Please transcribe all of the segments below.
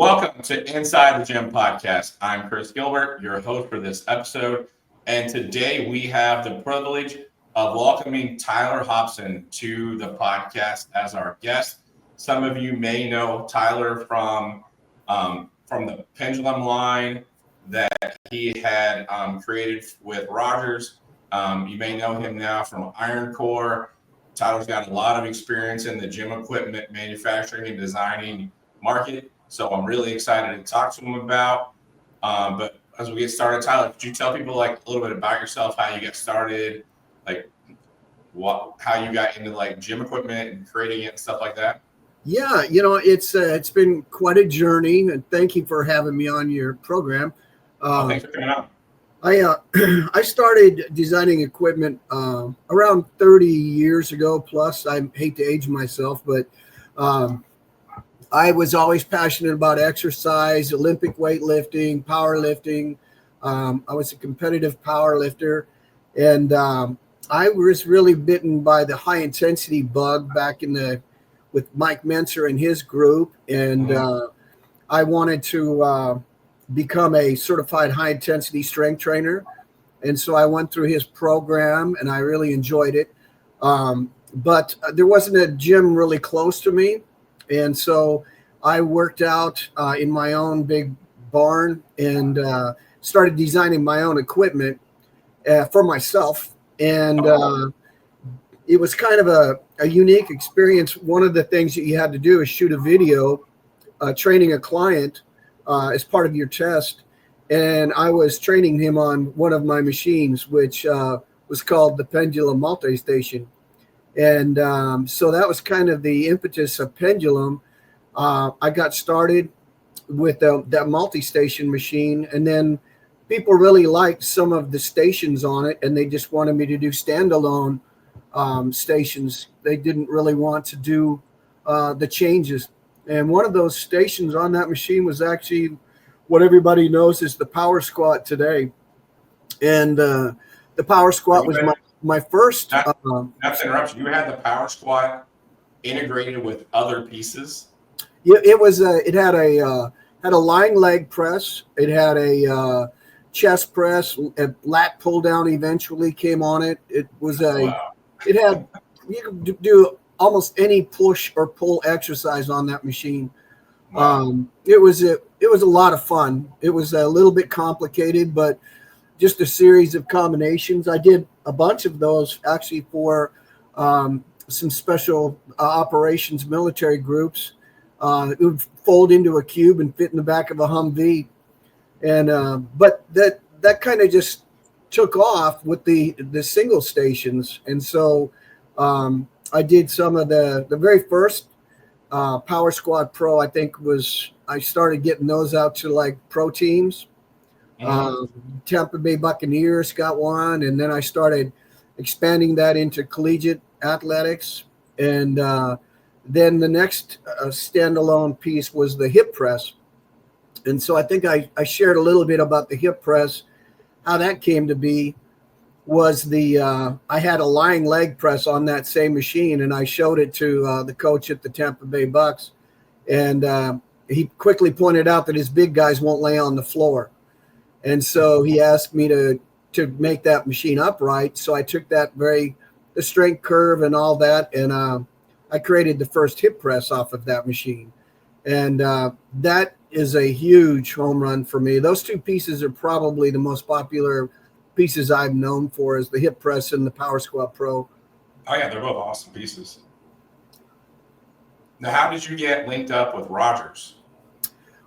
Welcome to Inside the Gym podcast. I'm Chris Gilbert, your host for this episode. And today we have the privilege of welcoming Tyler Hobson to the podcast as our guest. Some of you may know Tyler from the Pendulum line that he had created with Rogers. You may know him now from Iron Core. Tyler's got a lot of experience in the gym equipment manufacturing and designing market. So I'm really excited to talk to him about. But as we get started, Tyler, could you tell people like a little bit about yourself, how you got started, like how you got into like gym equipment and creating it and stuff like that? Yeah, it's been quite a journey, and thank you for having me on your program. Thanks for coming on. I started designing equipment around 30 years ago plus. I hate to age myself, but I was always passionate about exercise, Olympic weightlifting, powerlifting. I was a competitive power lifter, and I was really bitten by the high intensity bug back with Mike Menser and his group, and I wanted to become a certified high intensity strength trainer, and so I went through his program, and I really enjoyed it. But there wasn't a gym really close to me. And so I worked out in my own big barn and started designing my own equipment for myself. And it was kind of a unique experience. One of the things that you had to do is shoot a video training a client as part of your test. And I was training him on one of my machines, which was called the Pendulum multi-station. And so that was kind of the impetus of Pendulum. I got started with that multi-station machine, and then people really liked some of the stations on it, and they just wanted me to do standalone stations. They didn't really want to do the changes. And one of those stations on that machine was actually what everybody knows is the Power Squat today. And the Power Squat was my first. Not to interrupt you. You had the Power Squat integrated with other pieces. Yeah, it was. It had a lying leg press. It had a chest press. A lat pull down eventually came on it. It was Wow. It had, you could do almost any push or pull exercise on that machine. Wow. It was a lot of fun. It was a little bit complicated, but just a series of combinations. I did a bunch of those actually for some special operations military groups. It would fold into a cube and fit in the back of a Humvee. And but that kind of just took off with the single stations. And so I did some of the very first Power Squad Pro, I think I started getting those out to like pro teams. Tampa Bay Buccaneers got one, and then I started expanding that into collegiate athletics. And then the next standalone piece was the hip press. And so I think I shared a little bit about the hip press. How that came to be was I had a lying leg press on that same machine, and I showed it to the coach at the Tampa Bay Bucks. And he quickly pointed out that his big guys won't lay on the floor. And so he asked me to make that machine upright. So I took the strength curve and all that, and I created the first hip press off of that machine. And that is a huge home run for me. Those two pieces are probably the most popular pieces I've known for, is the hip press and the Power Squat Pro. Oh yeah, they're both awesome pieces. Now, how did you get linked up with Rogers?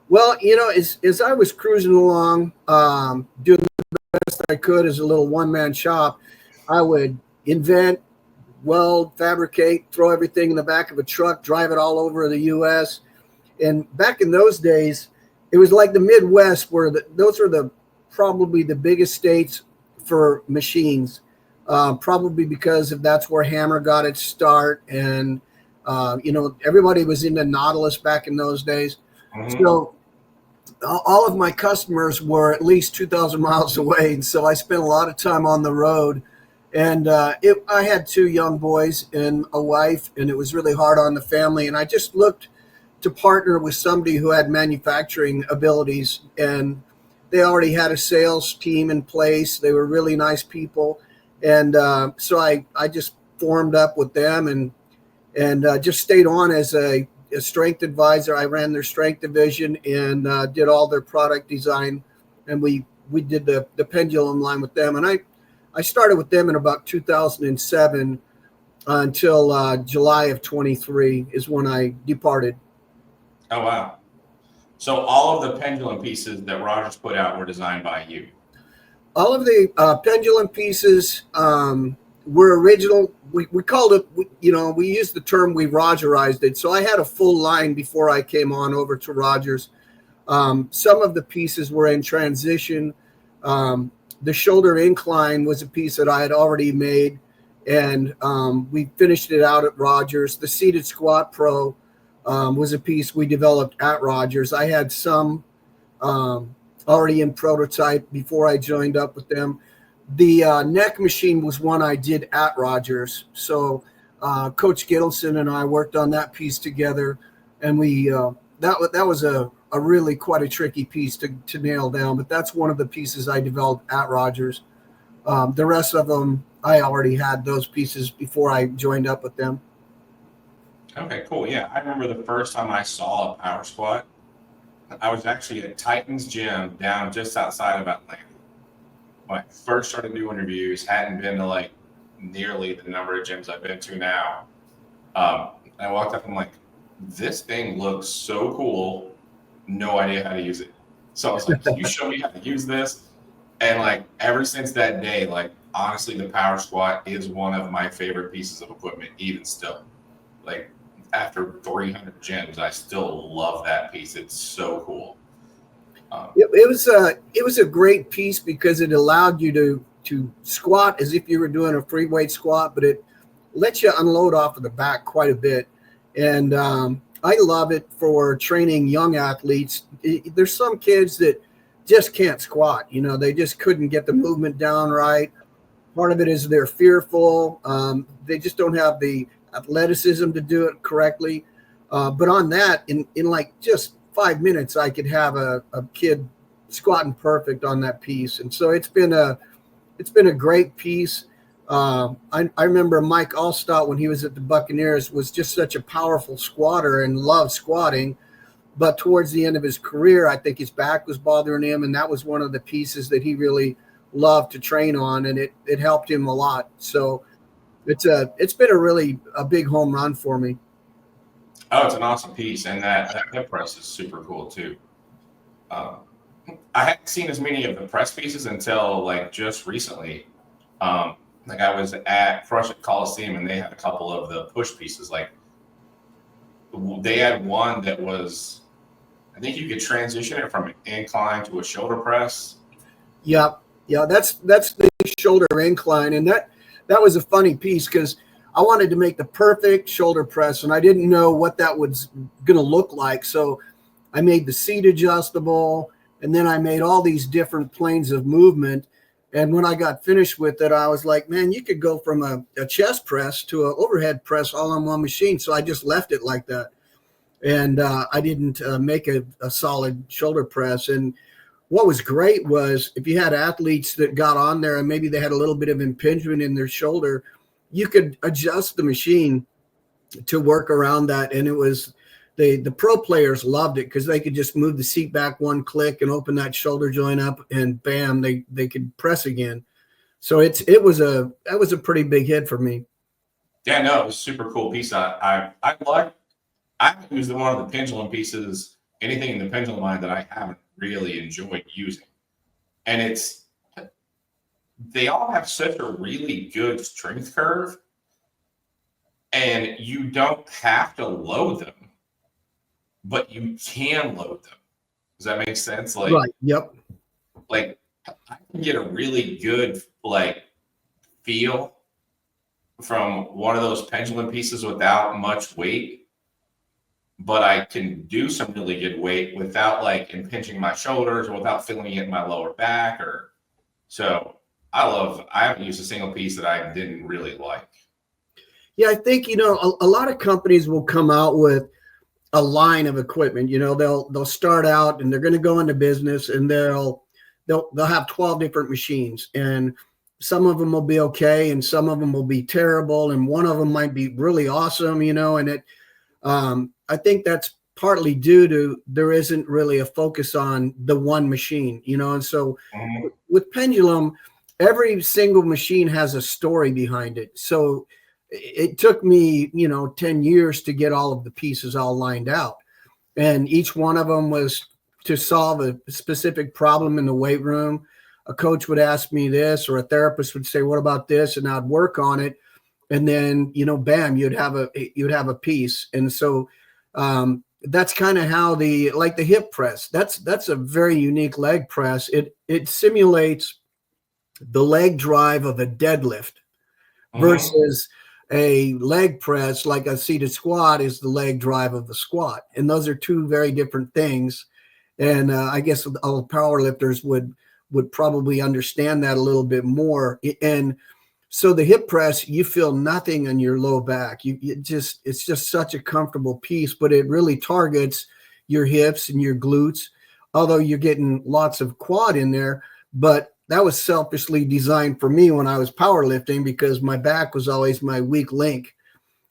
Well, as I was cruising along, doing the best I could as a little one-man shop, I would invent, weld, fabricate, throw everything in the back of a truck, drive it all over the U.S. And back in those days, it was like the Midwest, where those are probably the biggest states for machines, probably because that's where Hammer got its start. And, everybody was into Nautilus back in those days. Mm-hmm. So all of my customers were at least 2,000 miles away. And so I spent a lot of time on the road. And I had two young boys and a wife, and it was really hard on the family. And I just looked to partner with somebody who had manufacturing abilities, and they already had a sales team in place. They were really nice people. And so I just formed up with them and just stayed on as a strength advisor. I ran their strength division and did all their product design. And we did the Pendulum line with them. And I started with them in about 2007 until July of 23 is when I departed. Oh, wow. So all of the Pendulum pieces that Rogers put out were designed by you. All of the Pendulum pieces were original. We called it, we used the term, we Rogerized it. So I had a full line before I came on over to Rogers. Some of the pieces were in transition. The shoulder incline was a piece that I had already made, and we finished it out at Rogers. The seated squat pro was a piece we developed at Rogers. I had some already in prototype before I joined up with them. The neck machine was one I did at Rogers. So Coach Gittleson and I worked on that piece together, and we that was a really quite a tricky piece to nail down. But that's one of the pieces I developed at Rogers. The rest of them, I already had those pieces before I joined up with them. Okay, cool. Yeah, I remember the first time I saw a power squat. I was actually at Titan's gym down just outside of Atlanta. When I first started doing interviews, hadn't been to like nearly the number of gyms I've been to now. I walked up and I'm like, this thing looks so cool. No idea how to use it. So I was like, can you show me how to use this? And like ever since that day, like honestly, the power squat is one of my favorite pieces of equipment, even still. Like after 300 gyms, I still love that piece. It's so cool. It was a great piece because it allowed you to squat as if you were doing a free weight squat, but it lets you unload off of the back quite a bit. And I love it for training young athletes. There's some kids that just can't squat. They just couldn't get the movement down right. Part of it is they're fearful. They just don't have the athleticism to do it correctly. But on that, in like just 5 minutes, I could have a kid squatting perfect on that piece. And so it's been a great piece. I remember Mike Allstott, when he was at the Buccaneers, was just such a powerful squatter and loved squatting. But towards the end of his career, I think his back was bothering him. And that was one of the pieces that he really loved to train on. And it helped him a lot. So it's been a big home run for me. Oh, it's an awesome piece. And that hip press is super cool too. I hadn't seen as many of the press pieces until like just recently. Like I was at Prussian Coliseum and they had a couple of the push pieces. Like they had one that was, I think you could transition it from an incline to a shoulder press. Yeah, that's the shoulder incline, and that was a funny piece because I wanted to make the perfect shoulder press, and I didn't know what that was going to look like. So I made the seat adjustable, and then I made all these different planes of movement. And when I got finished with it, I was like, man, you could go from a chest press to an overhead press all on one machine. So I just left it like that. And I didn't make a solid shoulder press. And what was great was if you had athletes that got on there and maybe they had a little bit of impingement in their shoulder, you could adjust the machine to work around that. And it was the pro players loved it because they could just move the seat back one click and open that shoulder joint up, and bam, they could press again. So that was a pretty big hit for me. Yeah, no, it was a super cool piece. I haven't used one of the Pendulum pieces, anything in the Pendulum line that I haven't really enjoyed using. And they all have such a really good strength curve, and you don't have to load them, but you can load them. Does that make sense? Like, right. Yep. Like I can get a really good like feel from one of those Pendulum pieces without much weight, but I can do some really good weight without like impinging my shoulders or without feeling it in my lower back. So I haven't used a single piece that I didn't really like. Yeah, I think, a lot of companies will come out with a line of equipment. They'll start out and they're going to go into business, and they'll have 12 different machines, and some of them will be okay, and some of them will be terrible, and one of them might be really awesome, and I think that's partly due to there isn't really a focus on the one machine, and so with Pendulum, every single machine has a story behind it. So it took me, 10 years to get all of the pieces all lined out. And each one of them was to solve a specific problem in the weight room. A coach would ask me this, or a therapist would say, what about this? And I'd work on it. And then, bam, you'd have a piece. And so that's kind of how the hip press, that's a very unique leg press. It simulates the leg drive of a deadlift versus a leg press, like a seated squat is the leg drive of the squat. And those are two very different things. And I guess all power lifters would probably understand that a little bit more. And so the hip press, you feel nothing in your low back. It's just such a comfortable piece, but it really targets your hips and your glutes, although you're getting lots of quad in there. But that was selfishly designed for me when I was powerlifting, because my back was always my weak link.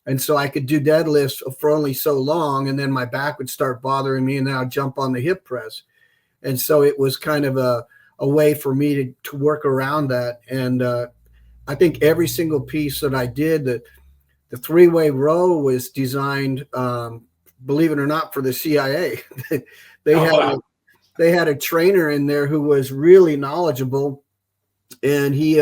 And so I could do deadlifts for only so long, and then my back would start bothering me, and then I'd jump on the hip press. And so it was kind of a way for me to work around that. And I think every single piece that I did, the three-way row was designed, believe it or not, for the CIA. They had a trainer in there who was really knowledgeable, and he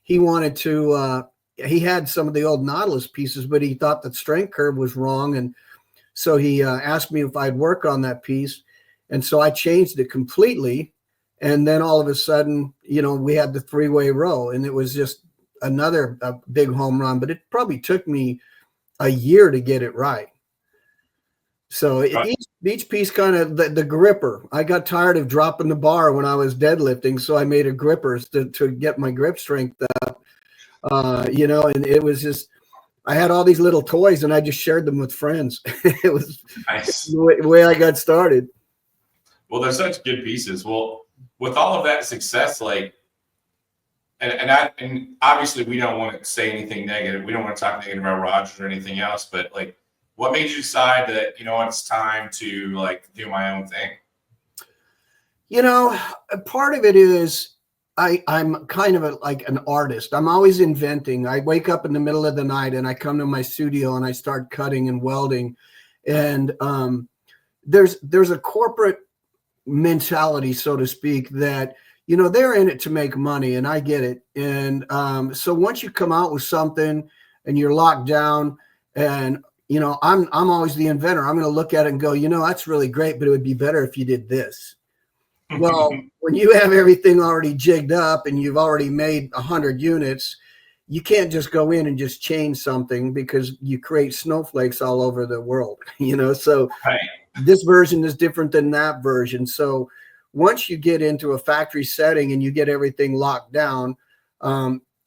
wanted to. He had some of the old Nautilus pieces, but he thought the strength curve was wrong, and so he asked me if I'd work on that piece, and so I changed it completely. And then all of a sudden, we had the three-way row, and it was just another big home run. But it probably took me a year to get it right. So each piece kind of the gripper. I got tired of dropping the bar when I was deadlifting, so I made a gripper to get my grip strength up. And it was just, I had all these little toys, and I just shared them with friends. It was nice. The way I got started. Well, they're such good pieces. Well, with all of that success, and obviously we don't want to say anything negative. We don't want to talk negative about Rogers or anything else, but what made you decide that, it's time to do my own thing? Part of it is I'm kind of like an artist. I'm always inventing. I wake up in the middle of the night and I come to my studio and I start cutting and welding. And there's a corporate mentality, so to speak, that, they're in it to make money, and I get it. And so once you come out with something and you're locked down, and I'm always the inventor. I'm going to look at it and go, that's really great, but it would be better if you did this. Well, when you have everything already jigged up and you've already made 100 units, you can't just go in and just change something, because you create snowflakes all over the world, so right. This version is different than that version. So once you get into a factory setting and you get everything locked down,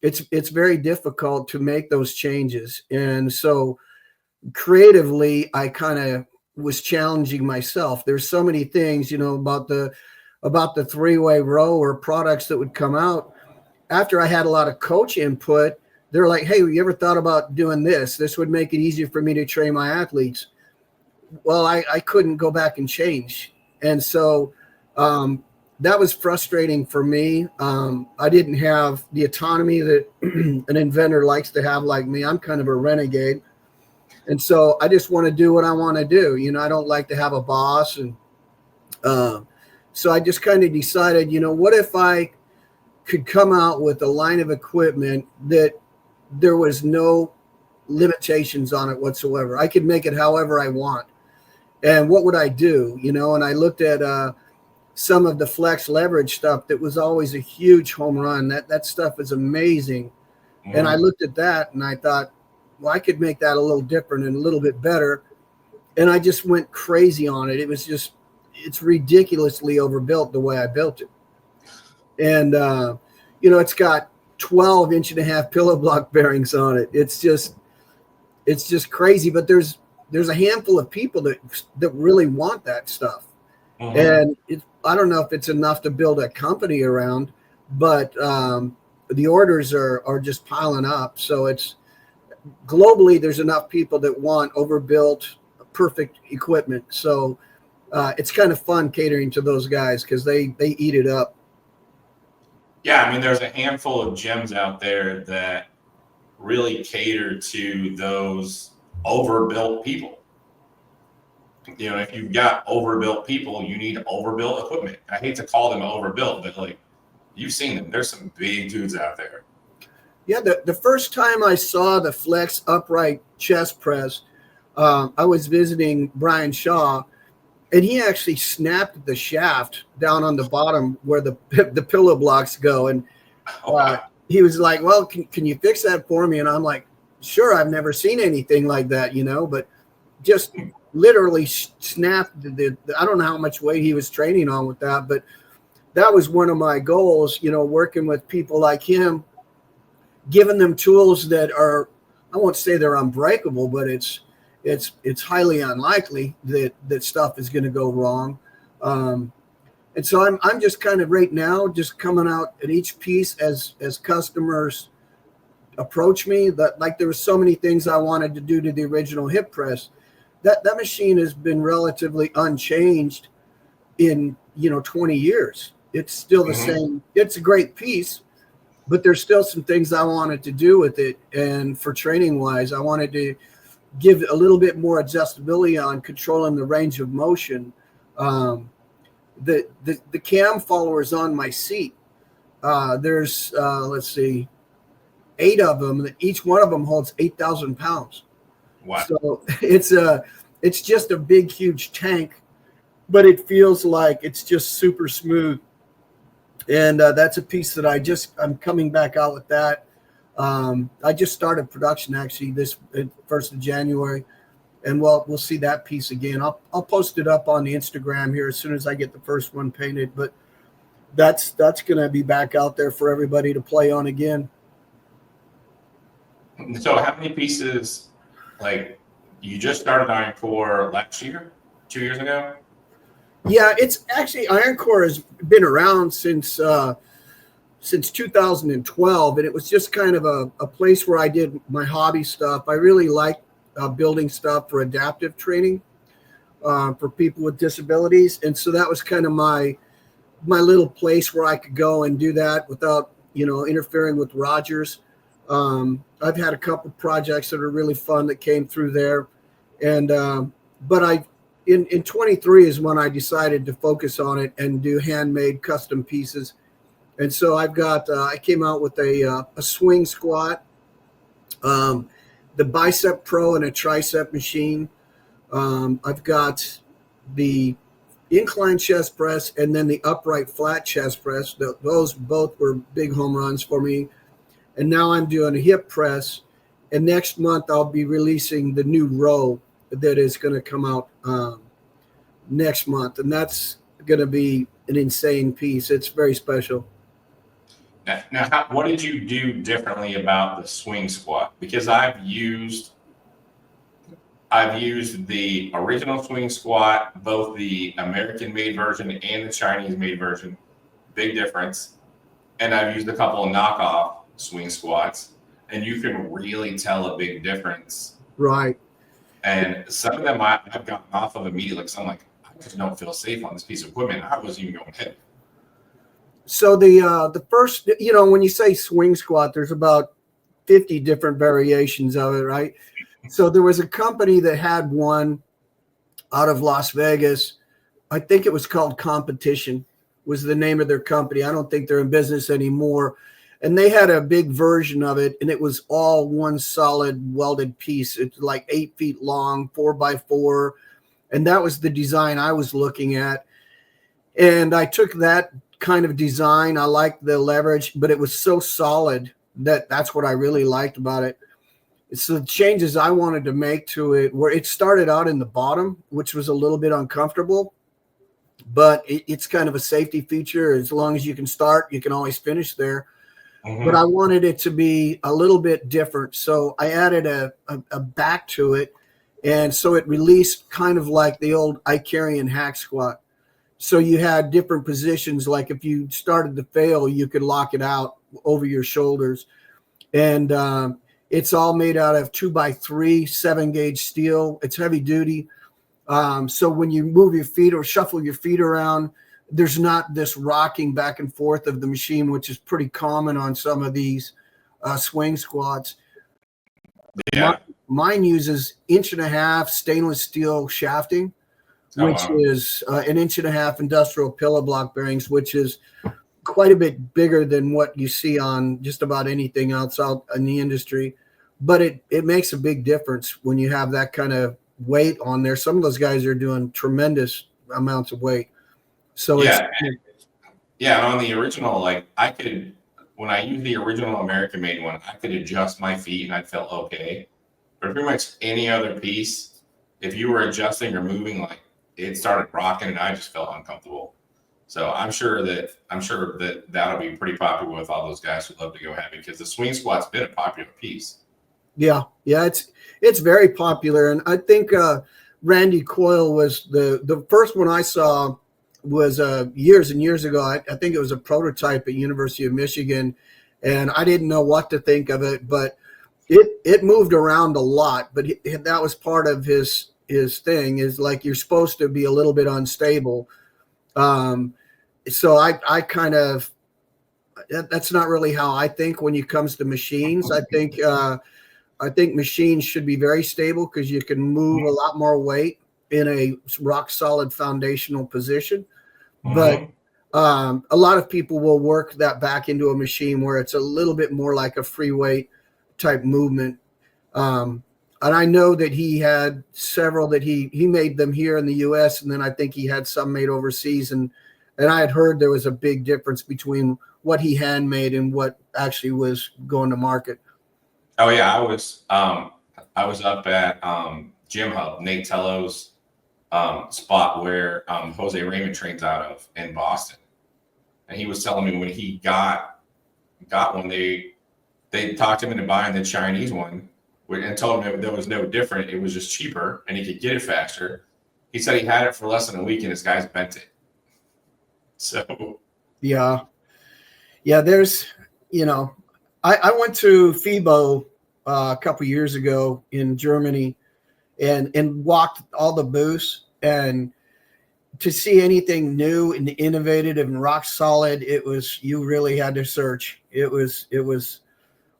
it's very difficult to make those changes. And so creatively, I kind of was challenging myself. There's so many things, about the three-way row or products that would come out. After I had a lot of coach input, they're like, hey, you ever thought about doing this? This would make it easier for me to train my athletes. Well, I couldn't go back and change. And so that was frustrating for me. I didn't have the autonomy that an inventor likes to have like me. I'm kind of a renegade. And so I just want to do what I want to do. I don't like to have a boss. And so I just kind of decided, what if I could come out with a line of equipment that there was no limitations on it whatsoever. I could make it however I want. And what would I do? And I looked at some of the flex leverage stuff that was always a huge home run. That stuff is amazing. Mm-hmm. And I looked at that and I thought, well, I could make that a little different and a little bit better. And I just went crazy on it. It's ridiculously overbuilt the way I built it. And, it's got 12.5-inch pillow block bearings on it. It's just crazy. But there's there's a handful of people that really want that stuff. Mm-hmm. And I don't know if it's enough to build a company around, but the orders are just piling up. So it's globally, there's enough people that want overbuilt, perfect equipment. So it's kind of fun catering to those guys because they eat it up. Yeah, I mean, there's a handful of gyms out there that really cater to those overbuilt people. You know, if you've got overbuilt people, you need overbuilt equipment. I hate to call them overbuilt, but like you've seen them. There's some big dudes out there. Yeah, the first time I saw the Flex upright chest press, I was visiting Brian Shaw, and he actually snapped the shaft down on the bottom where the pillow blocks go. And he was like, well, can you fix that for me? And I'm like, sure, I've never seen anything like that, but just literally snapped I don't know how much weight he was training on with that, but that was one of my goals, working with people like him, giving them tools that are, I won't say they're unbreakable, but it's highly unlikely that stuff is going to go wrong. And so I'm just kind of right now just coming out at each piece as customers approach me. That, like, there were so many things I wanted to do to the original hip press. That machine has been relatively unchanged in 20 years. It's still the same. It's a great piece, but there's still some things I wanted to do with it. And for training wise, I wanted to give a little bit more adjustability on controlling the range of motion. The cam followers on my seat, there's let's see, 8 of them. Each one of them holds 8,000 pounds. Wow. So it's just a big, huge tank, but it feels like it's just super smooth. And that's a piece that I'm coming back out with that. I just started production actually this 1st of January, and we'll see that piece again. I'll post it up on the Instagram here as soon as I get the first one painted, but that's going to be back out there for everybody to play on again. So how many pieces, like, you just started Iron Core last year, 2 years ago? Yeah, it's actually, Iron Core has been around since 2012, and it was just kind of a place where I did my hobby stuff. I really like building stuff for adaptive training for people with disabilities, and so that was kind of my little place where I could go and do that without interfering with Rogers. I've had a couple projects that are really fun that came through there, and but in 23 is when I decided to focus on it and do handmade custom pieces. And so I've got, I came out with a swing squat, the Bicep Pro and a tricep machine. I've got the incline chest press and then the upright flat chest press. Those both were big home runs for me. And now I'm doing a hip press. And next month I'll be releasing the new row that is going to come out next month. And that's going to be an insane piece. It's very special. Now, what did you do differently about the swing squat? Because I've used the original swing squat, both the American-made version and the Chinese-made version. Big difference. And I've used a couple of knockoff swing squats, and you can really tell a big difference. Right. And some of them I've gotten off of immediately because I'm like, I just don't feel safe on this piece of equipment. I wasn't even going heavy. So the first, when you say swing squat, there's about 50 different variations of it, right? So there was a company that had one out of Las Vegas. I think it was called Competition was the name of their company. I don't think they're in business anymore. And they had a big version of it, and it was all one solid welded piece. It's like 8 feet long, 4x4. And that was the design I was looking at. And I took that kind of design. I liked the leverage, but it was so solid that's what I really liked about it. It's the changes I wanted to make to it, where it started out in the bottom, which was a little bit uncomfortable, but it's kind of a safety feature. As long as you can start, you can always finish there. Mm-hmm. But I wanted it to be a little bit different. So I added a back to it, And so it released kind of like the old Icarian hack squat. So you had different positions. Like if you started to fail, you could lock it out over your shoulders. And it's all made out of 2x3 7-gauge steel. It's heavy duty. So when you move your feet or shuffle your feet around, there's not this rocking back and forth of the machine, which is pretty common on some of these swing squats. Yeah. Mine uses 1.5-inch stainless steel shafting, which is 1.5-inch industrial pillow block bearings, which is quite a bit bigger than what you see on just about anything else out in the industry. But it makes a big difference when you have that kind of weight on there. Some of those guys are doing tremendous amounts of weight. So yeah, and on the original, like when I used the original American made one, I could adjust my feet and I felt okay. But pretty much any other piece, if you were adjusting or moving, like it started rocking and I just felt uncomfortable. So I'm sure that that'll be pretty popular with all those guys who love to go heavy, because the swing squat's been a popular piece. Yeah, it's very popular, and I think Randy Coyle was the first one I saw was years and years ago. I think it was a prototype at University of Michigan, and I didn't know what to think of it, but it moved around a lot. But that was part of his thing, is like you're supposed to be a little bit unstable. So I kind of, that's not really how I think when it comes to machines. I think machines should be very stable because you can move a lot more weight in a rock solid foundational position. But a lot of people will work that back into a machine where it's a little bit more like a free weight type movement. And I know that he had several that he made them here in the US, and then I think he had some made overseas. And I had heard there was a big difference between what he handmade and what actually was going to market. Oh yeah, I was up at Gym Hub, Nate Tello's spot where Jose Raymond trains out of in Boston, and he was telling me when he got one, they talked him into buying the Chinese one and told him there was no different. It was just cheaper and he could get it faster. He said he had it for less than a week and his guys bent it. So yeah, there's I went to FIBO a couple years ago in Germany and walked all the booths, and to see anything new and innovative and rock solid, you really had to search. It was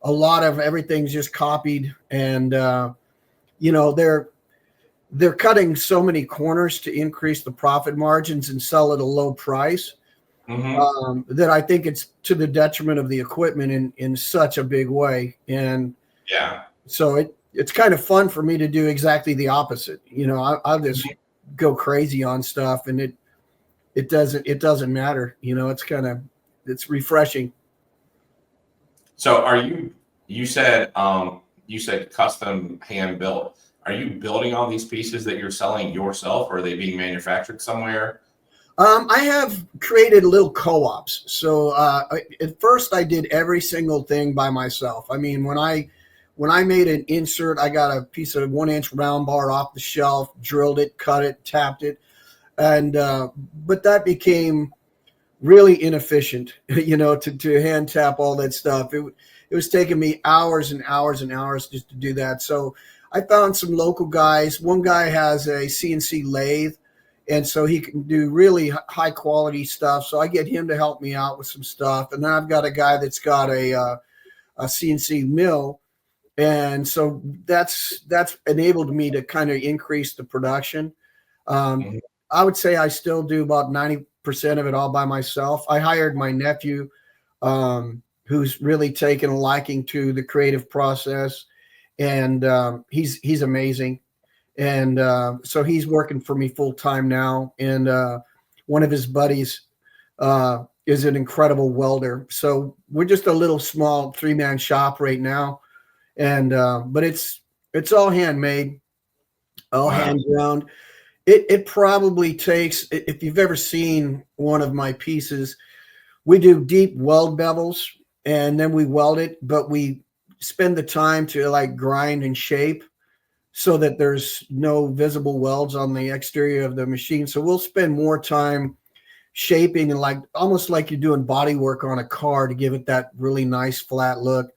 a lot of everything's just copied, and they're cutting so many corners to increase the profit margins and sell at a low price. That I think it's to the detriment of the equipment in such a big way. And so it's kind of fun for me to do exactly the opposite. I'll just go crazy on stuff, and it doesn't matter. It's refreshing. So you said custom hand built. Are you building all these pieces that you're selling yourself, or are they being manufactured somewhere? I have created little co-ops. So at first I did every single thing by myself. I mean, when I made an insert, I got a piece of 1-inch round bar off the shelf, drilled it, cut it, tapped it. And but that became really inefficient, to hand tap all that stuff. It was taking me hours and hours and hours just to do that. So I found some local guys. One guy has a CNC lathe, and so he can do really high quality stuff. So I get him to help me out with some stuff. And then I've got a guy that's got a CNC mill. And so that's enabled me to kind of increase the production. I would say I still do about 90% of it all by myself. I hired my nephew, who's really taken a liking to the creative process, and he's amazing. And so he's working for me full time now. And one of his buddies is an incredible welder. So we're just a little small 3-man shop right now. And but it's all handmade, all hand ground. It probably takes, if you've ever seen one of my pieces, we do deep weld bevels and then we weld it, but we spend the time to like grind and shape. so that there's no visible welds on the exterior of the machine. So we'll spend more time shaping and like almost like you're doing body work on a car to give it that really nice flat look.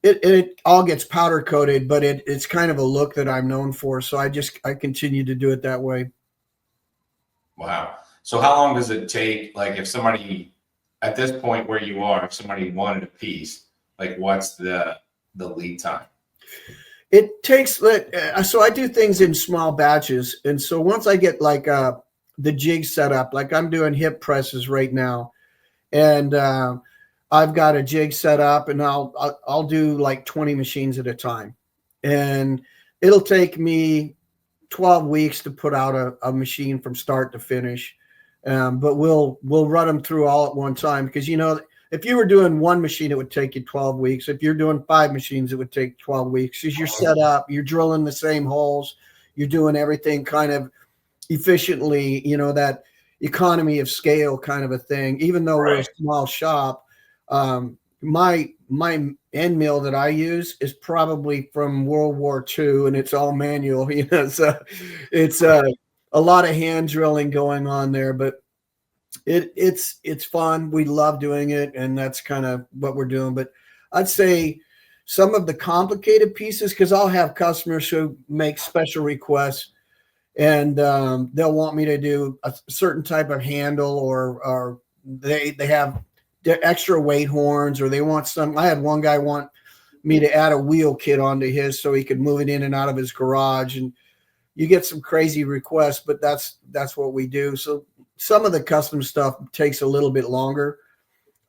It all gets powder coated, but it's kind of a look that I'm known for. So I continue to do it that way. Wow. So how long does it take? Like if somebody at this point where you are, if somebody wanted a piece, like what's the lead time? It takes, so I do things in small batches. And so once I get like the jig set up, like I'm doing hip presses right now, and I've got a jig set up, and I'll do like 20 machines at a time. And it'll take me 12 weeks to put out a machine from start to finish. But we'll run them through all at one time, because, you know, if you were doing one machine, it would take you 12 weeks. If you're doing 5 machines, it would take 12 weeks, because you're set up, you're drilling the same holes, you're doing everything kind of efficiently, you know, that economy of scale kind of a thing. Even though we're a small shop, my end mill that I use is probably from World War II, and it's all manual. You know, so it's a lot of hand drilling going on there, but it's fun. We love doing it, and that's kind of what we're doing. But I'd say some of the complicated pieces, because I'll have customers who make special requests, and they'll want me to do a certain type of handle, or they have extra weight horns, or they want some. I had one guy want me to add a wheel kit onto his so he could move it in and out of his garage, and you get some crazy requests, but that's what we do. So some of the custom stuff takes a little bit longer.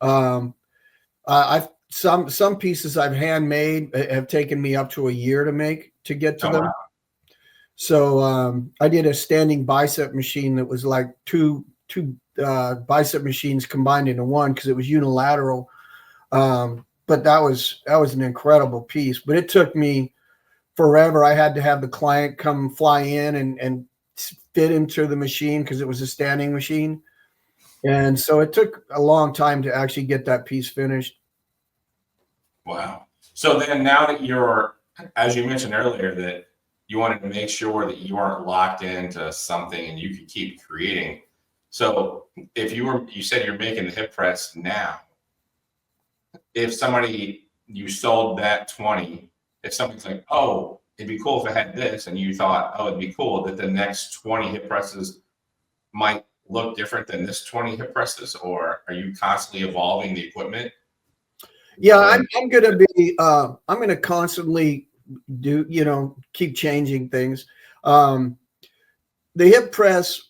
I've some pieces I've handmade have taken me up to a year to get to them. Wow. So I did a standing bicep machine that was like two bicep machines combined into one, because it was unilateral. But that was an incredible piece. But it took me forever. I had to have the client come fly in and fit into the machine, because it was a standing machine. And so it took a long time to actually get that piece finished. Wow. So then now that you're, as you mentioned earlier, that you wanted to make sure that you aren't locked into something and you could keep creating. So if you said you're making the hip press now, if you sold that 20, if somebody's like, oh, it'd be cool if I had this, and you thought, oh, it'd be cool that the next 20 hip presses might look different than this 20 hip presses, or are you constantly evolving the equipment? Yeah, I'm going to constantly keep changing things. The hip press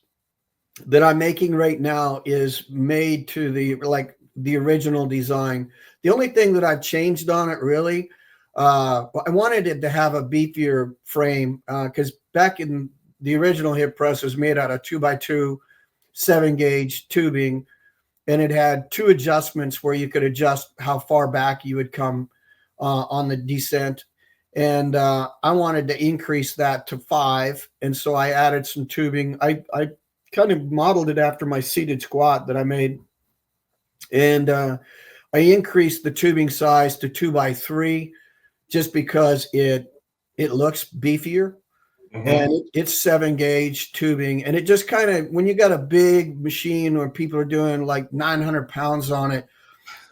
that I'm making right now is made to the original design. The only thing that I've changed on it, really, I wanted it to have a beefier frame, because back in the original hip press was made out of 2x2 7-gauge tubing, and it had 2 adjustments where you could adjust how far back you would come on the descent. And I wanted to increase that to 5, and so I added some tubing. I kind of modeled it after my seated squat that I made, and I increased the tubing size to 2x3, just because it looks beefier. Mm-hmm. And it's 7-gauge tubing, and it just kind of, when you got a big machine where people are doing like 900 pounds on it,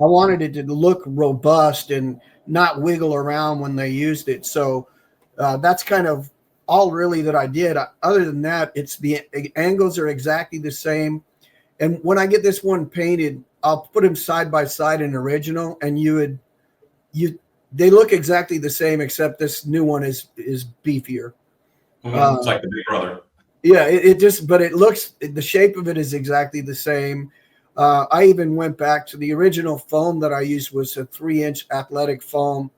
I wanted it to look robust and not wiggle around when they used it. So that's kind of all really that I did. Other than that, it's the angles are exactly the same. And when I get this one painted, I'll put them side by side in original, and they look exactly the same, except this new one is beefier. Mm-hmm. It's like the big brother. Yeah, but it looks, the shape of it is exactly the same. I even went back to the original foam that I used was a 3-inch athletic foam.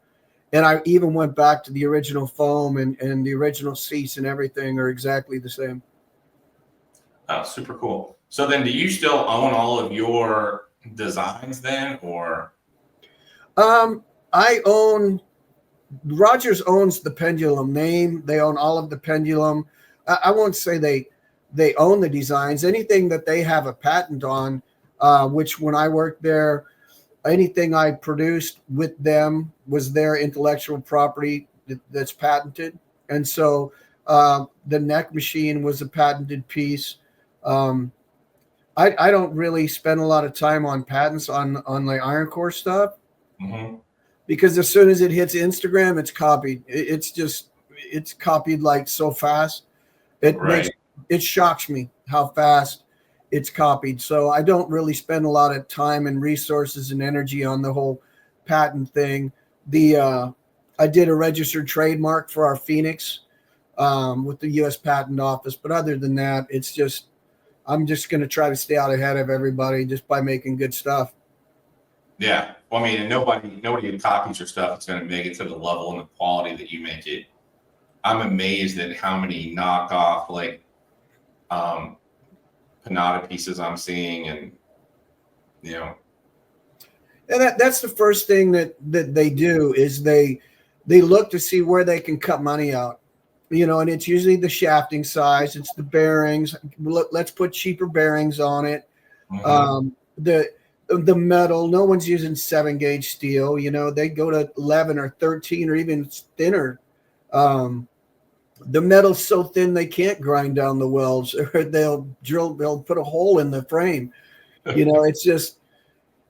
And I even went back to the original foam, and the original seats and everything are exactly the same. Oh, super cool. So then do you still own all of your designs then, or? Rogers owns the Pendulum name. They own all of the Pendulum. I won't say they own the designs. Anything that they have a patent on, which when I worked there, anything I produced with them was their intellectual property that's patented. And so the neck machine was a patented piece. I don't really spend a lot of time on patents on like iron core stuff, because as soon as it hits Instagram, it's copied. It's copied like so fast. It shocks me how fast it's copied. So I don't really spend a lot of time and resources and energy on the whole patent thing. I did a registered trademark for our Phoenix with the U.S. Patent Office, but other than that, I'm just going to try to stay out ahead of everybody just by making good stuff. Yeah. Well, I mean, and nobody copies your stuff is going to make it to the level and the quality that you make it. I'm amazed at how many knockoff, like, Panada pieces I'm seeing, and, you know. And that's the first thing that they do is they look to see where they can cut money out. And it's usually the shafting size, it's the bearings. Let's put cheaper bearings on it. The metal, no one's using 7-gauge steel. They go to 11 or 13 or even thinner. The metal's so thin they can't grind down the welds, or they'll put a hole in the frame. It's just,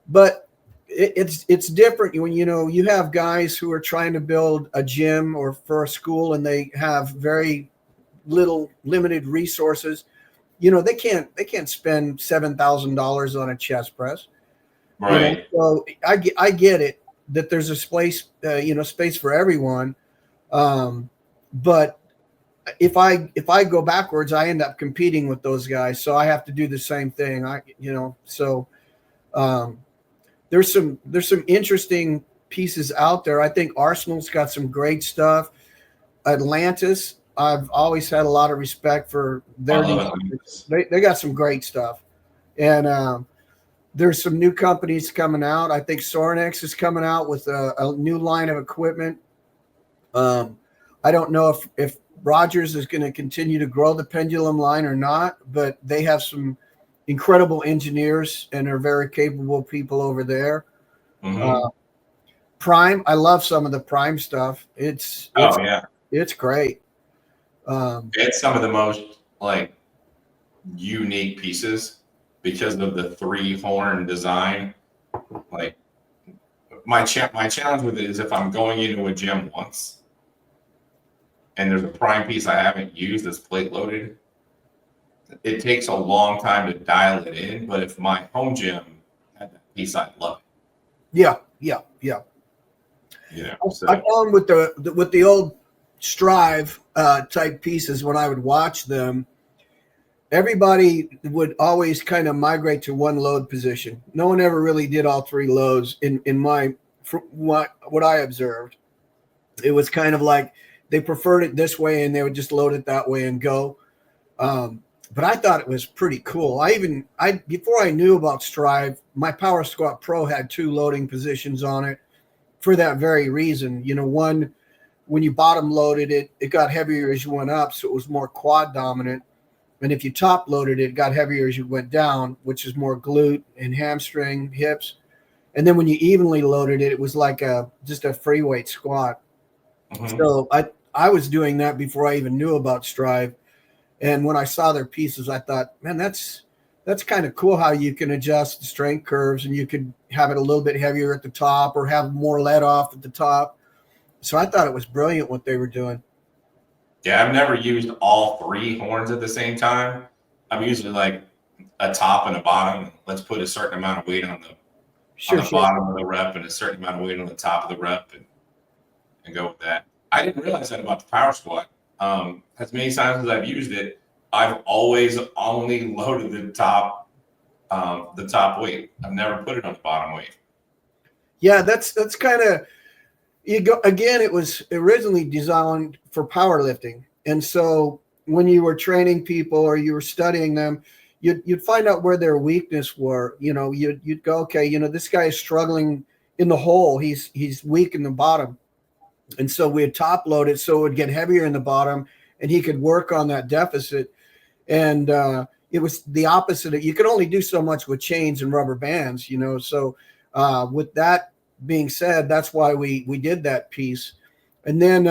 but it's different when you have guys who are trying to build a gym or for a school, and they have very limited resources. They can't spend $7,000 on a chest press. Right. So I get it that there's a space for everyone. But if I go backwards, I end up competing with those guys. So I have to do the same thing. There's some interesting pieces out there. I think Arsenal's got some great stuff. Atlantis, I've always had a lot of respect for their. They got some great stuff, and there's some new companies coming out. I think Sornex is coming out with a new line of equipment. I don't know if Rogers is going to continue to grow the Pendulum line or not, but they have some incredible engineers and are very capable people over there. Prime, I love some of the Prime stuff. It's great. It's some of the most like unique pieces because of the 3-horn design. Like my challenge with it is if I'm going into a gym once and there's a Prime piece I haven't used that's plate loaded, it takes a long time to dial it in. But if my home gym had that piece, I'd love it. Yeah. So. I found with the old Strive type pieces, when I would watch them, everybody would always kind of migrate to one load position. No one ever really did all 3 loads in what I observed. It was kind of like they preferred it this way and they would just load it that way and go. But I thought it was pretty cool. Before I knew about Strive, my Power Squat Pro had 2 loading positions on it for that very reason. One, when you bottom loaded it, it got heavier as you went up, so it was more quad dominant. And if you top loaded it, it got heavier as you went down, which is more glute and hamstring, hips. And then when you evenly loaded it, it was like just a free weight squat. So I was doing that before I even knew about Strive. And when I saw their pieces, I thought, man, that's kind of cool how you can adjust the strength curves, and you could have it a little bit heavier at the top or have more let off at the top. So I thought it was brilliant what they were doing. Yeah, I've never used all 3 horns at the same time. I'm usually like a top and a bottom. Let's put a certain amount of weight on the bottom of the rep and a certain amount of weight on the top of the rep and go with that. I didn't realize that about the Power Squat. As many times as I've used it, I've always only loaded the top weight. I've never put it on the bottom weight. Yeah, that's kind of again, it was originally designed for powerlifting. And so when you were training people or you were studying them, you'd find out where their weakness were. You'd go, okay, this guy is struggling in the hole. He's weak in the bottom. And so we'd top load it so it would get heavier in the bottom and he could work on that deficit. And it was the opposite. You could only do so much with chains and rubber bands, So with that being said, that's why we did that piece. And then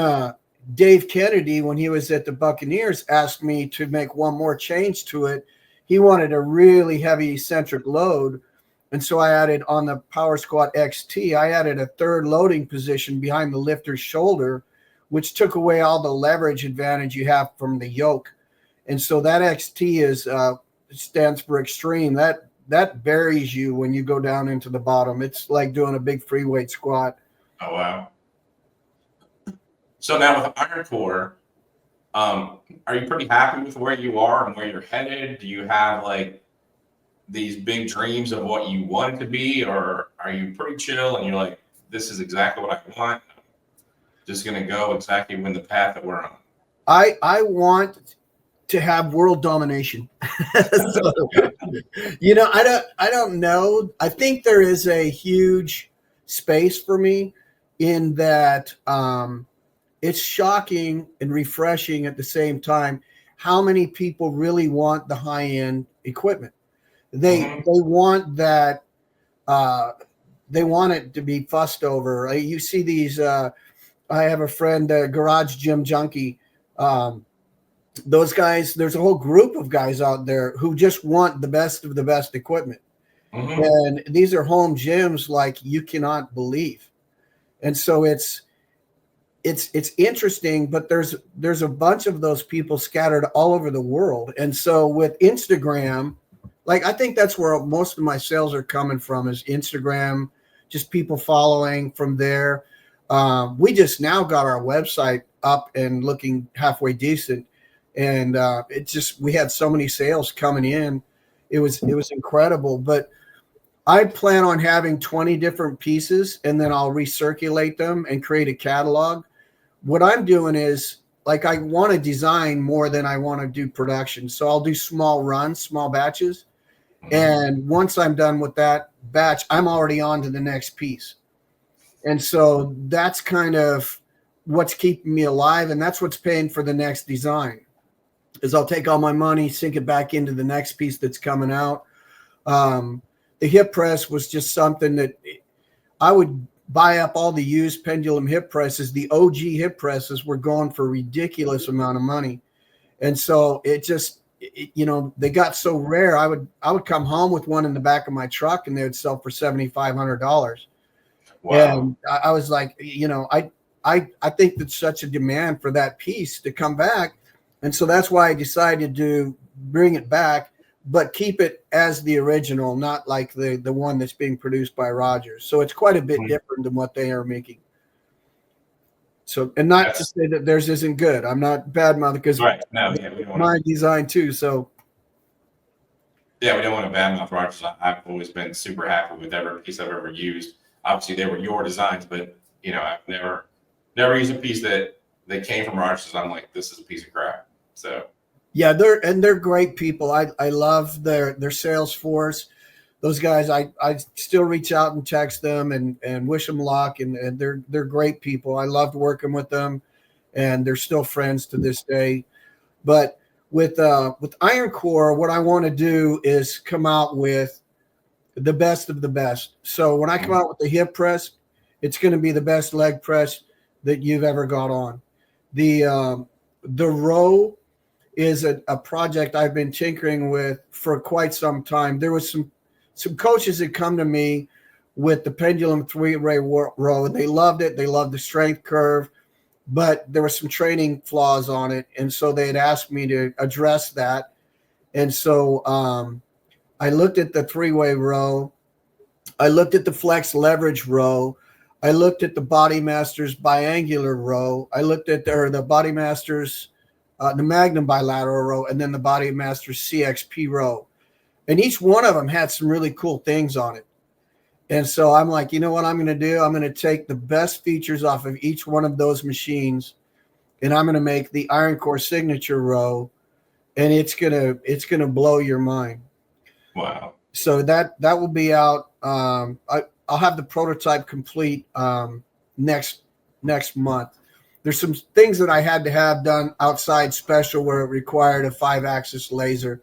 Dave Kennedy, when he was at the Buccaneers, asked me to make one more change to it. He wanted a really heavy eccentric load. And so I added on the Power Squat XT, I added a third loading position behind the lifter's shoulder, which took away all the leverage advantage you have from the yoke. And so that XT is stands for extreme. That buries you when you go down into the bottom. It's like doing a big free weight squat. Oh, wow. So now with Iron Core, are you pretty happy with where you are and where you're headed? Do you have like these big dreams of what you want it to be, or are you pretty chill and you're like, this is exactly what I want? Just going to go exactly in the path that we're on. I want to have world domination. So, I don't know. I think there is a huge space for me in that it's shocking and refreshing at the same time how many people really want the high-end equipment. They want that. They want it to be fussed over. You see these. I have a friend, Garage Gym Junkie. Those guys. There's a whole group of guys out there who just want the best of the best equipment, and these are home gyms like you cannot believe. And so it's interesting, but there's a bunch of those people scattered all over the world. And so with Instagram, like I think that's where most of my sales are coming from is Instagram, just people following from there. We just now got our website up and looking halfway decent. And we had so many sales coming in. It was incredible. But I plan on having 20 different pieces, and then I'll recirculate them and create a catalog. What I'm doing is, like, I want to design more than I want to do production. So I'll do small runs, small batches. And once I'm done with that batch, I'm already on to the next piece. And so that's kind of what's keeping me alive. And that's what's paying for the next design is I'll take all my money, sink it back into the next piece that's coming out. The hip press was just something that I would buy up all the used Pendulum hip presses. The OG hip presses were going for a ridiculous amount of money. And so they got so rare. I would come home with one in the back of my truck and they would sell for $7,500. Wow. And I was like, I think that's such a demand for that piece to come back. And so that's why I decided to bring it back, but keep it as the original, not like the one that's being produced by Rogers. So it's quite a bit different than what they are making. So, and not to say that theirs isn't good. I'm not badmouthing because my design too. So, yeah, we don't want to badmouth Rogers. I've always been super happy with every piece I've ever used. Obviously, they were your designs, but I've never used a piece that came from Rogers. I'm like, this is a piece of crap. So. Yeah, they're great people. I love their sales force. Those guys, I still reach out and text them and wish them luck, and they're great people. I loved working with them, and they're still friends to this day. But with Iron Core, what I want to do is come out with the best of the best. So when I come out with the hip press, it's going to be the best leg press that you've ever got on. The row is a project I've been tinkering with for quite some time. There was some coaches that come to me with the Pendulum 3-way row, and they loved it. They loved the strength curve, but there were some training flaws on it, and so they had asked me to address that. And so I looked at the 3-way row. I looked at the flex leverage row. I looked at the Body Masters biangular row. I looked at the Body Masters the Magnum bilateral row, and then the Body Masters CXP row. And each one of them had some really cool things on it. And so I'm like, you know what I'm going to do? I'm going to take the best features off of each one of those machines, and I'm going to make the Iron Core signature row, and it's going to blow your mind. Wow. So that will be out. I'll have the prototype complete next month. There's some things that I had to have done outside special where it required a 5-axis laser,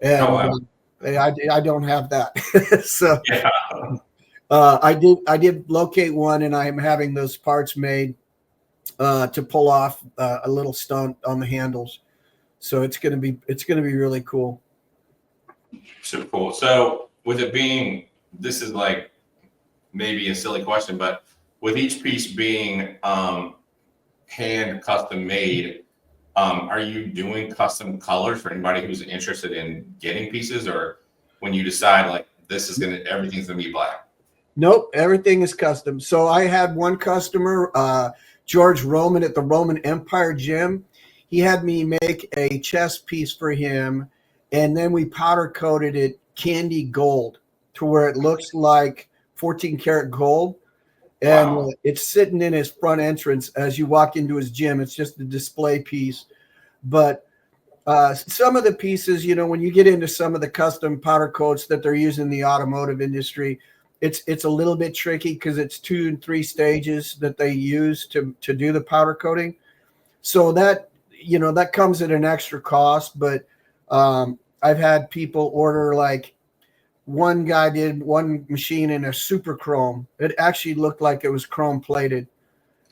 and I don't have that. So I did locate one, and I am having those parts made. to pull off a little stunt on the handles. So it's gonna be really cool. Super cool. So with it being, this is like maybe a silly question, but with each piece being hand custom made, are you doing custom colors for anybody who's interested in getting pieces, or when you decide like everything's gonna be black? Nope, everything is custom. So I had one customer, George Roman at the Roman Empire Gym. He had me make a chest piece for him, and then we powder coated it candy gold to where it looks like 14 karat gold. And Wow. it's sitting in his front entrance as you walk into his gym. It's just a display piece. But some of the pieces, when you get into some of the custom powder coats that they're using in the automotive industry, it's a little bit tricky because it's 2 and 3 stages that they use to do the powder coating. So that comes at an extra cost. But I've had people order, like one guy did one machine in a super chrome. It actually looked like it was chrome plated.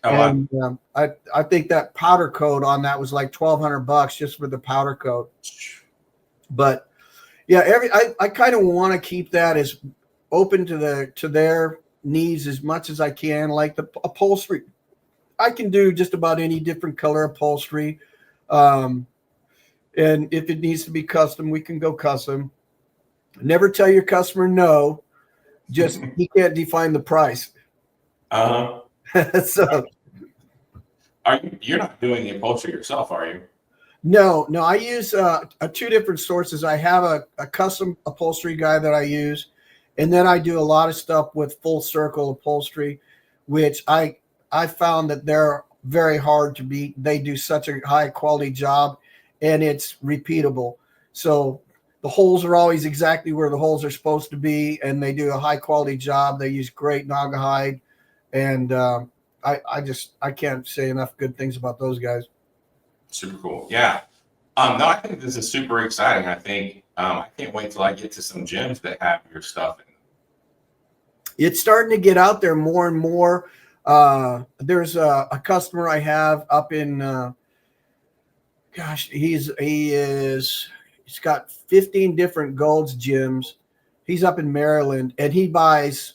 Oh, And I think that powder coat on that was like $1,200 just for the powder coat. But yeah, I kind of want to keep that as open to their needs as much as I can. Like the upholstery, I can do just about any different color upholstery. And if it needs to be custom, we can go custom. Never tell your customer no. Just he can't define the price. So you're not doing the upholstery yourself, are you? No, I use 2 different sources. I have a custom upholstery guy that I use, and then I do a lot of stuff with Full Circle Upholstery, which I found that they're very hard to beat. They do such a high quality job, and it's repeatable. So the holes are always exactly where the holes are supposed to be, and they do a high quality job. They use great Naugahyde, and I can't say enough good things about those guys. Super cool. Yeah. No, I think this is super exciting. I think I can't wait till I get to some gyms that have your stuff in them. It's starting to get out there more and more. There's a customer I have up in he's got 15 different Gold's gyms. He's up in Maryland, and he buys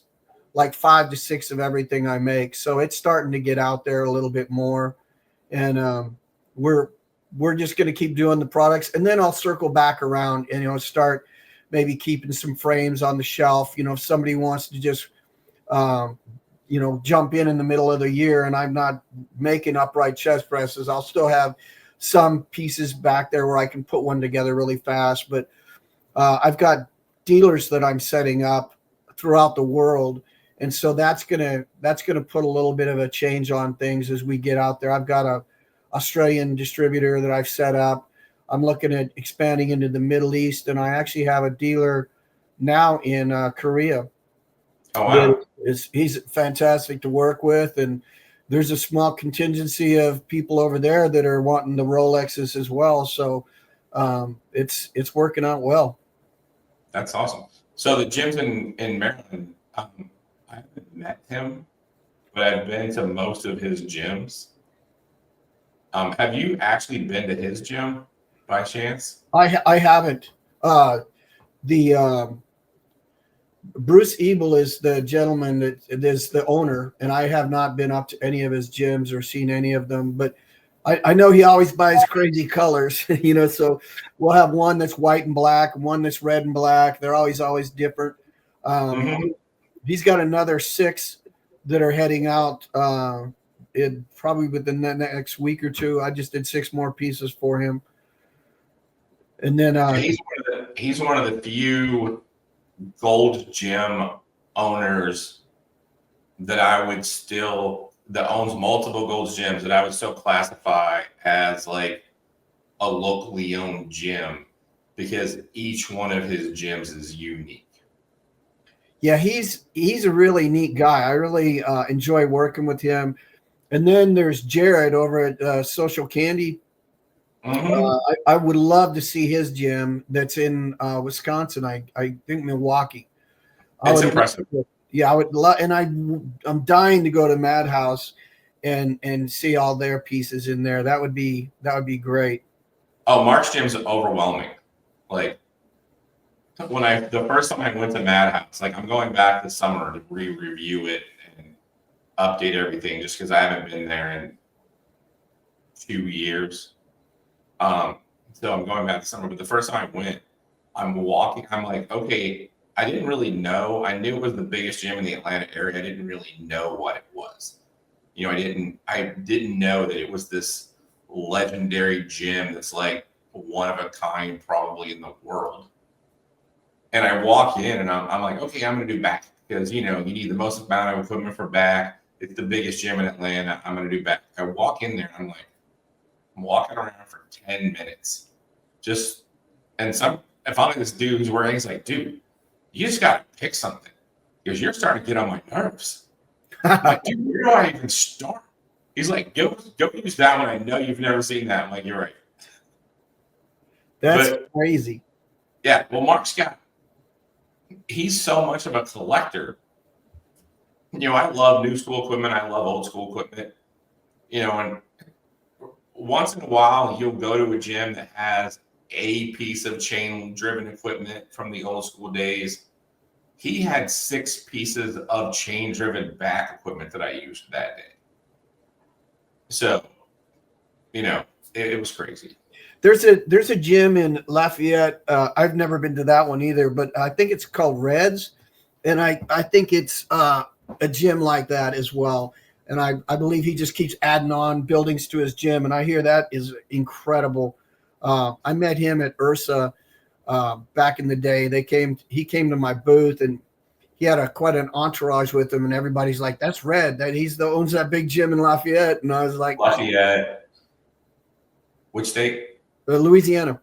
like 5 to 6 of everything I make. So it's starting to get out there a little bit more. And we're just going to keep doing the products, and then I'll circle back around and start maybe keeping some frames on the shelf. If somebody wants to just jump in the middle of the year and I'm not making upright chest presses, I'll still have some pieces back there where I can put one together really fast. But I've got dealers that I'm setting up throughout the world, and so that's gonna put a little bit of a change on things as we get out there. I've got a Australian distributor that I've set up. I'm looking at expanding into the Middle East, and I actually have a dealer now in Korea. Oh, wow. He's fantastic to work with, and there's a small contingency of people over there that are wanting the Rolexes as well. So it's working out well. That's awesome. So the gyms in Maryland, I haven't met him, but I've been to most of his gyms. Have you actually been to his gym by chance? I haven't. Bruce Ebel is the gentleman that is the owner, and I have not been up to any of his gyms or seen any of them. But I know he always buys crazy colors, so we'll have one that's white and black, and one that's red and black. They're always different. He's got another 6 that are heading out probably within the next week or 2. I just did 6 more pieces for him. And then he's one of the few gold gym owners that owns multiple gold gyms that I would still classify as like a locally owned gym, because each one of his gyms is unique. Yeah, he's a really neat guy. I really enjoy working with him. And then there's Jared over at Social Candy. I would love to see his gym that's in Wisconsin. I think Milwaukee. It's impressive. Yeah, I would love, and I'm dying to go to Madhouse and see all their pieces in there. That would be great. Oh, Mark's gym's overwhelming. Like the first time I went to Madhouse, like I'm going back this summer to review it and update everything just because I haven't been there in 2 years. So I'm going back this summer, but the first time I went, I'm walking, I'm like, okay, I didn't really know. I knew it was the biggest gym in the Atlanta area. I didn't really know what it was. I didn't know that it was this legendary gym that's like one of a kind probably in the world. And I walk in and I'm like, okay, I'm going to do back because, you need the most amount of equipment for back. It's the biggest gym in Atlanta. I'm going to do back. I walk in there and I'm walking around for 10 minutes. And finally this dude who's wearing, he's like, dude, you just got to pick something because you're starting to get on my nerves. I'm like, dude, where do I even start? He's like, go use that one. I know you've never seen that. I'm like, you're right. That's crazy. Yeah. Well, he's so much of a collector. I love new school equipment. I love old school equipment. And once in a while, you'll go to a gym that has a piece of chain-driven equipment from the old school days. He had 6 pieces of chain-driven back equipment that I used that day. So, it was cragy. There's a gym in Lafayette. I've never been to that one either, but I think it's called Reds, and I think it's a gym like that as well. And I believe he just keeps adding on buildings to his gym, and I hear that is incredible. I met him at Ursa back in the day. He came to my booth, and he had quite an entourage with him, and everybody's like, "That's Red. That owns that big gym in Lafayette." And I was like, Lafayette. Which state? Louisiana.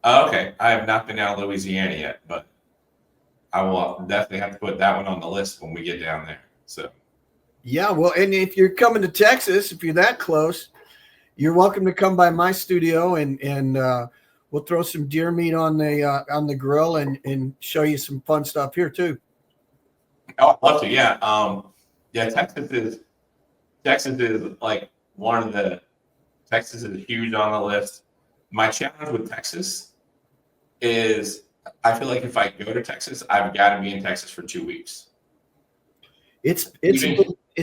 Oh, okay. I have not been out of Louisiana yet, but I will definitely have to put that one on the list when we get down there. So. Yeah, well, and if you're coming to Texas, if you're that close, you're welcome to come by my studio, and we'll throw some deer meat on the grill and show you some fun stuff here too. Oh, I'd love to. Yeah. Yeah. Texas is like one of the. Texas is huge on the list. My challenge with Texas is I feel like if I go to Texas, I've got to be in Texas for 2 weeks. It's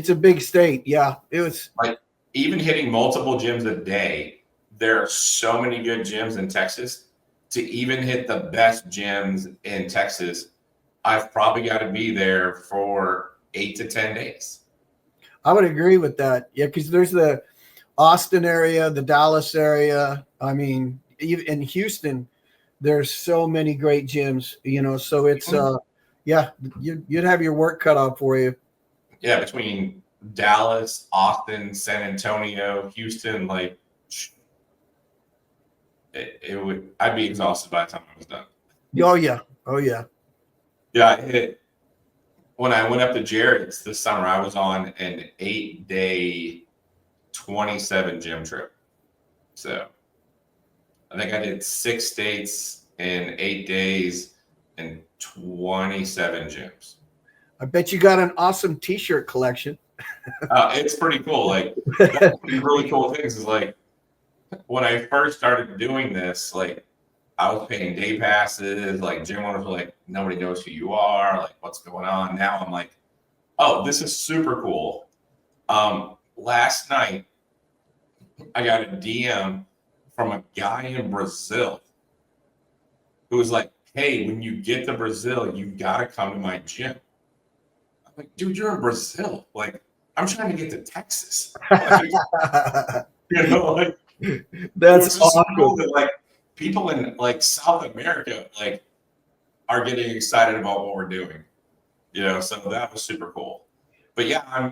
a big state. Yeah. It was like even hitting multiple gyms a day. There are so many good gyms in Texas. To even hit the best gyms in Texas, I've probably got to be there for 8 to 10 days. I would agree with that. Yeah, because there's the Austin area, the Dallas area. I mean, even in Houston, there's so many great gyms, so it's yeah, you'd have your work cut out for you. Yeah, between Dallas, Austin, San Antonio, Houston, like I'd be exhausted by the time I was done. Oh yeah. Yeah, when I went up to Jared's this summer, I was on an 8-day 27 gym trip. So I think I did 6 states in 8 days and 27 gyms. I bet you got an awesome t-shirt collection. It's pretty cool. Like that's one of the really cool things is like when I first started doing this, like I was paying day passes, like gym owners were like, nobody knows who you are, like what's going on. Now I'm like, oh, this is super cool. Last night, I got a DM from a guy in Brazil who was like, hey, when you get to Brazil, you got to come to my gym. I'm like, dude, you're in Brazil. Like, I'm trying to get to Texas. Like, that's awesome. Cool that, like, people in, like, South America, like, are getting excited about what we're doing. So that was super cool. But yeah, I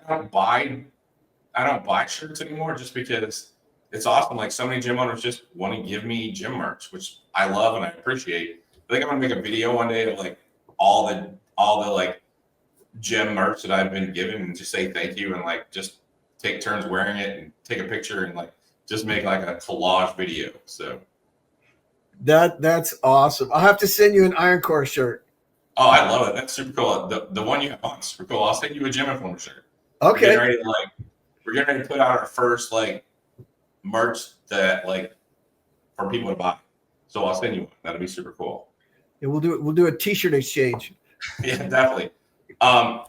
don't buy shirts anymore just because it's awesome. Like so many gym owners just want to give me gym merch, which I love and I appreciate. I think I'm gonna make a video one day of like all the like gym merch that I've been given and just say thank you and like just take turns wearing it and take a picture and like just make like a collage video. So that's awesome. I'll have to send you an Iron Core shirt. Oh, I love it. That's super cool. The one you have on is super cool. I'll send you a Gym Informer shirt. Okay. We're getting ready to put out our first like merch that like for people to buy. So I'll send you one. That'll be super cool. Yeah, we'll do a t-shirt exchange. Yeah, definitely.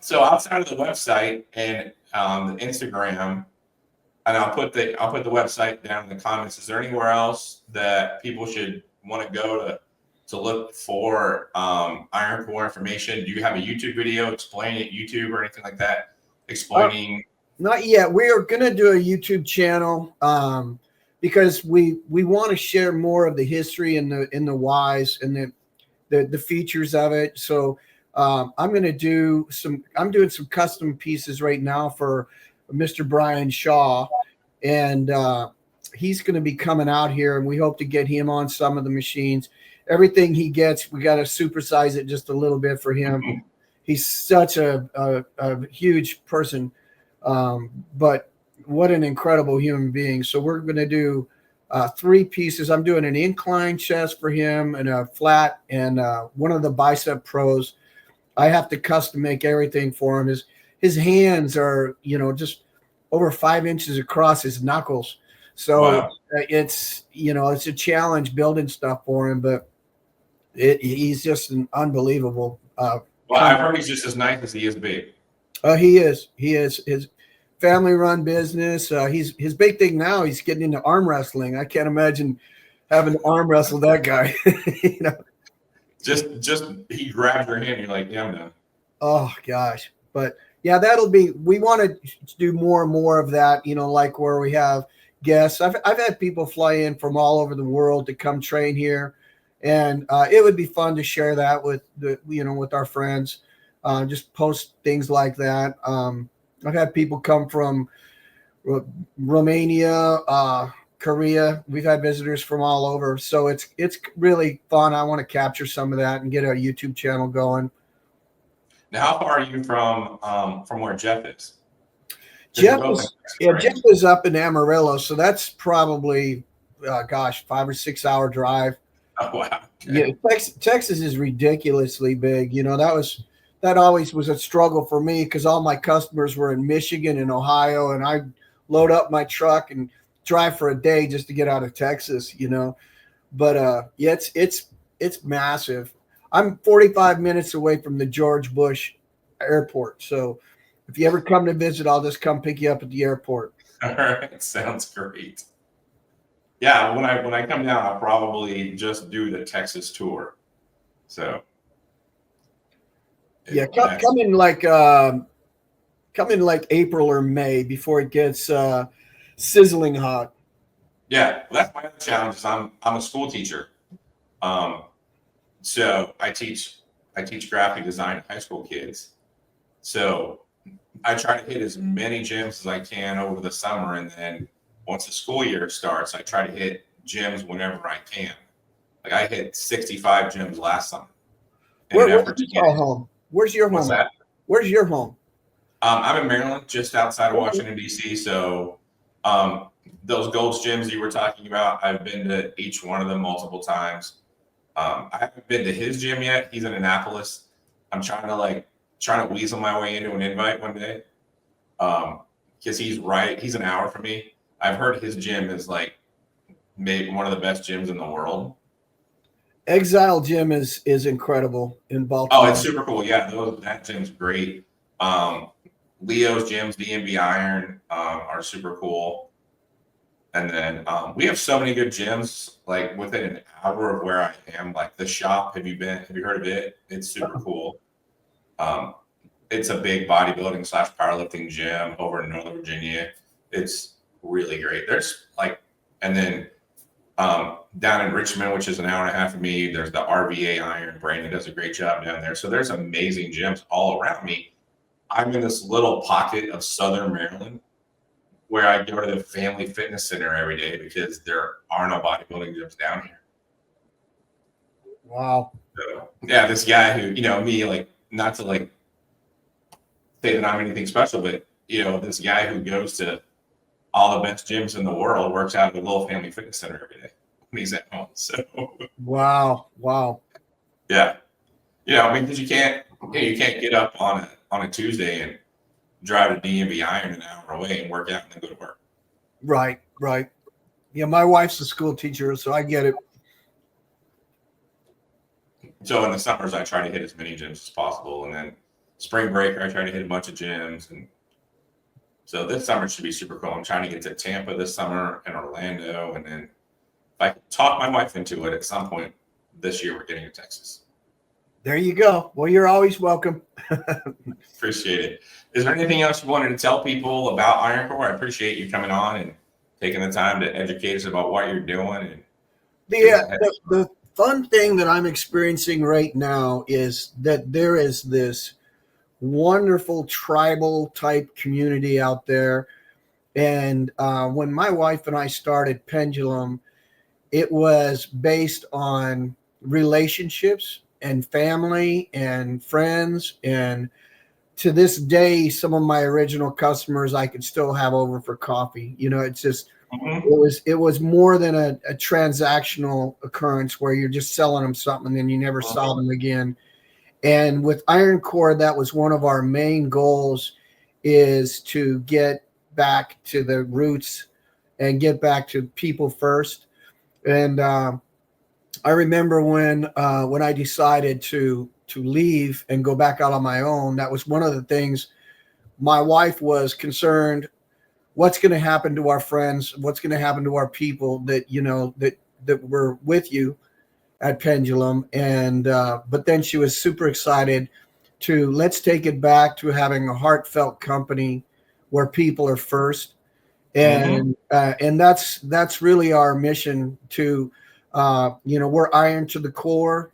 So outside of the website and the Instagram, and I'll put the website down in the comments. Is there anywhere else that people should want to go to look for iron core information? Do you have a YouTube video explaining it, YouTube or anything like that? Explaining not yet. We are gonna do a YouTube channel because we want to share more of the history and the whys and the features of it. So I'm doing some custom pieces right now for Mr. Brian Shaw, and he's going to be coming out here, and we hope to get him on some of the machines. Everything he gets, we got to supersize it just a little bit for him. He's such a huge person, but what an incredible human being. So we're going to do 3 pieces. I'm doing an incline chest for him and a flat and one of the bicep pros. I have to custom make everything for him. His hands are, just over 5 inches across his knuckles. So wow. It's a challenge building stuff for him, but he's just an unbelievable. Well, I've heard he's just as nice as he is big. He is. His family-run business. His big thing now. He's getting into arm wrestling. I can't imagine having to arm wrestle that guy. Just he grabs your hand. And you're like, yeah, I'm done. Oh gosh, but yeah, we want to do more and more of that. Like where we have guests. I've had people fly in from all over the world to come train here, and it would be fun to share that with with our friends. Just post things like that. I've had people come from Romania, Korea. We've had visitors from all over. So it's really fun. I want to capture some of that and get a YouTube channel going. Now, how far are you from where Jeff is? Jeff is up in Amarillo. So that's probably, 5 or 6 hour drive. Oh, wow. Okay. Yeah, Texas is ridiculously big. That always was a struggle for me because all my customers were in Michigan and Ohio, and I load up my truck and drive for a day just to get out of Texas, But yeah, it's massive. I'm 45 minutes away from the George Bush Airport, so if you ever come to visit, I'll just come pick you up at the airport. All right, sounds great. Yeah, when I come down, I'll probably just do the Texas tour. So. Yeah, come in like April or May before it gets sizzling hot. Yeah, well, that's my other challenge. Is I'm a school teacher, so I teach graphic design to high school kids. So I try to hit as many gyms as I can over the summer, and then once the school year starts, I try to hit gyms whenever I can. Like I hit 65 gyms last summer. Where's your home? What's that? Where's your home? I'm in Maryland, just outside of Washington, D.C. So those Gold's gyms you were talking about, I've been to each one of them multiple times. I haven't been to his gym yet. He's in Annapolis. I'm trying to weasel my way into an invite one day because he's an hour from me. I've heard his gym is like maybe one of the best gyms in the world. Exile Gym is incredible in Baltimore. Oh, it's super cool. Yeah, that gym's great. Leo's gyms, DMB Iron, are super cool. And then we have so many good gyms like within an hour of where I am. Like the Shop, have you heard of it? It's super cool. It's a big bodybuilding / powerlifting gym over in Northern Virginia. It's really great. There's and then down in Richmond, which is an hour and a half from me, there's the RVA Iron. Brandon does a great job down there. So there's amazing gyms all around me. I'm in this little pocket of Southern Maryland where I go to the Family Fitness Center every day because there are no bodybuilding gyms down here. Wow. So, yeah, this guy who, me, not to say that I'm anything special, but, this guy who goes to all the best gyms in the world works out at a little Family Fitness Center every day when he's at home. So wow. Yeah. Because you can't get up on a Tuesday and drive to DMV Iron an hour away and work out and then go to work. Right. Yeah, my wife's a school teacher, so I get it. So in the summers, I try to hit as many gyms as possible, and then spring break, I try to hit a bunch of gyms. And so this summer should be super cool. I'm trying to get to Tampa this summer and Orlando, and then if I can talk my wife into it at some point this year, we're getting to Texas. There you go. Well, you're always welcome. Appreciate it. Is there anything else you wanted to tell people about Iron Core? I appreciate you coming on and taking the time to educate us about what you're doing. And The fun thing that I'm experiencing right now is that there is this wonderful tribal type community out there. And when my wife and I started Pendulum, it was based on relationships and family and friends. And to this day, some of my original customers I could still have over for coffee. It's just, it was more than a transactional occurrence where you're just selling them something and then you never saw them again. And with Iron Core, that was one of our main goals, is to get back to the roots and get back to people first. And I remember when I decided to leave and go back out on my own, that was one of the things. My wife was concerned, what's going to happen to our friends? What's going to happen to our people that were with you at Pendulum? And but then she was super excited to let's take it back to having a heartfelt company where people are first. And that's really our mission to, we're iron to the core.